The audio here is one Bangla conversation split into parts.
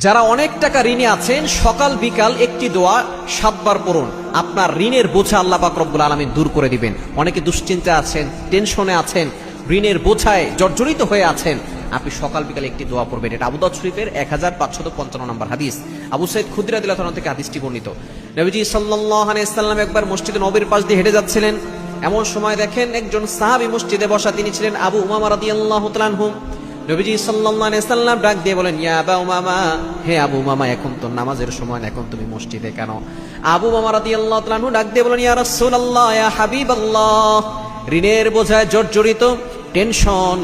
যারা অনেক টাকা ঋণে আছেন সকাল বিকাল একটি দোয়া 7 বার পড়ুন, আপনার ঋণের বোঝা আল্লাহ পাক রব্বুল আলামিন দূর করে দিবেন। অনেকে দুশ্চিন্তা আছেন, টেনশনে আছেন, ঋণের বোঝায় জর্জরিত হয়ে আছেন, আপনি সকাল বিকাল একটি দোয়া পড়বেন। এটা আবু দাউদ শরীফের 1555 নম্বর হাদিস। আবু সাইদ খুদরি রাদিয়াল্লাহু তাআলা থেকে হাদিসটি বর্ণিত। নবীজি সাল্লাল্লাহু আলাইহি ওয়াসাল্লাম একবার মসজিদে নববীর পাশ দিয়ে হেঁটে যাচ্ছিলেন। এমন সময় দেখেন একজন সাহাবী মসজিদে বসা, তিনি ছিলেন আবু উমামা রাদিয়াল্লাহু তাআলা আনহু। নবীজি সাল্লাল্লাহু আলাইহি ওয়াসাল্লাম ডাক দিয়ে বলেন, ইয়া আবা উমামা, হে আবু উমামা, এখন তো নামাজের সময়, এখন তুমি মসজিদে কেন? আবু উমামা রাদিয়াল্লাহু তাআলা আনহু ডাক দিয়ে বলেন, ইয়া রাসূলুল্লাহ, ইয়া হাবিবাল্লাহ, ঋণের বোঝায় জর্জরিত, টেনশন,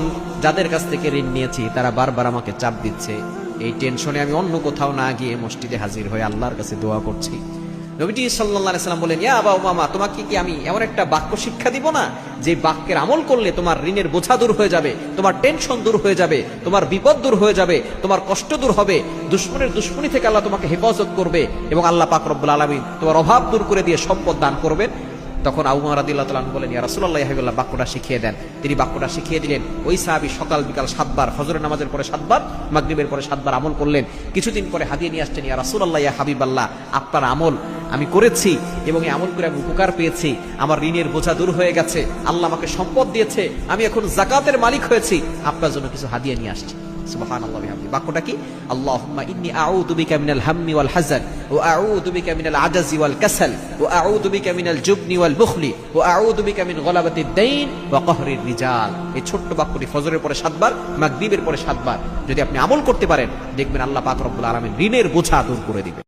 যাদের কাছ থেকে ঋণ নিয়েছি তারা বারবার আমাকে চাপ দিচ্ছে, এই টেনশনে আমি অন্য কোথাও না গিয়ে মসজিদে হাজির হয়ে আল্লাহর কাছে দোয়া করছি। নবীজি সাল্লাল্লাহু আলাইহি ওয়াসাল্লাম বলেন, ইয়া আবা উমামা, তোমাকে কি আমি এমন একটা বাক্য শিক্ষা দিব না যে বাক্যের আমল করলে তোমার ঋণের বোঝা দূর হয়ে যাবে, তোমার টেনশন দূর হয়ে যাবে, তোমার বিপদ দূর হয়ে যাবে, তোমার কষ্ট দূর হবে, দুশমনের দুশমনি থেকে আল্লাহ তোমাকে হেফাজত করবে এবং আল্লাহ পাক রব্বুল আলামিন তোমার অভাব দূর করে দিয়ে সম্পদ দান করবেন। তখন আবু উমামা রাদিয়াল্লাহু তাআলা আনহু বলেন, ইয়া রাসূলুল্লাহ, ইয়া হাবিবাল্লাহ, বাক্যটা শিখিয়ে দেন। তিনি বাক্যটা শিখিয়ে দিলেন। ওই সাহাবী সকাল বিকাল 7 বার, ফজরের নামাজের পরে 7 বার, মাগরিবের পরে 7 বার আমল করলেন। কিছুদিন পরে হাদিয়া নিয়ে আসছেন, ইয়া রাসূলুল্লাহ, ইয়া হাবিবাল্লাহ, আপনার আমল আমি করেছি এবং এই আমল করে আমি উপকার পেয়েছি, আমার ঋণের বোঝা দূর হয়ে গেছে, আল্লাহ আমাকে সম্পদ দিয়েছে, আমি এখন যাকাতের মালিক হয়েছি, আপনার জন্য কিছু হাদিয়া নিয়ে আসছি। সুবহানাল্লাহ বিহামদি। বাক্যটা কি? আল্লাহুম্মা ইন্নী আউযু বিকা মিনাল হাম্মি ওয়াল হাযান ওয়া আউযু বিকা মিনাল আজাজি ওয়াল কাসাল ওয়া আউযু বিকা মিনাল জুবনি ওয়াল বুখলি ওয়া আউযু বিকা মিন গলাবাতিদ দাইন ওয়া কাহরির রিজাল। এই ছোট্ট বাক্যটি ফজরের পরে 7 বার, মাগরিবের পরে 7 বার যদি আপনি আমল করতে পারেন, দেখবেন আল্লাহ পাক রব্বুল আলামিন ঋণের বোঝা দূর করে দিবেন।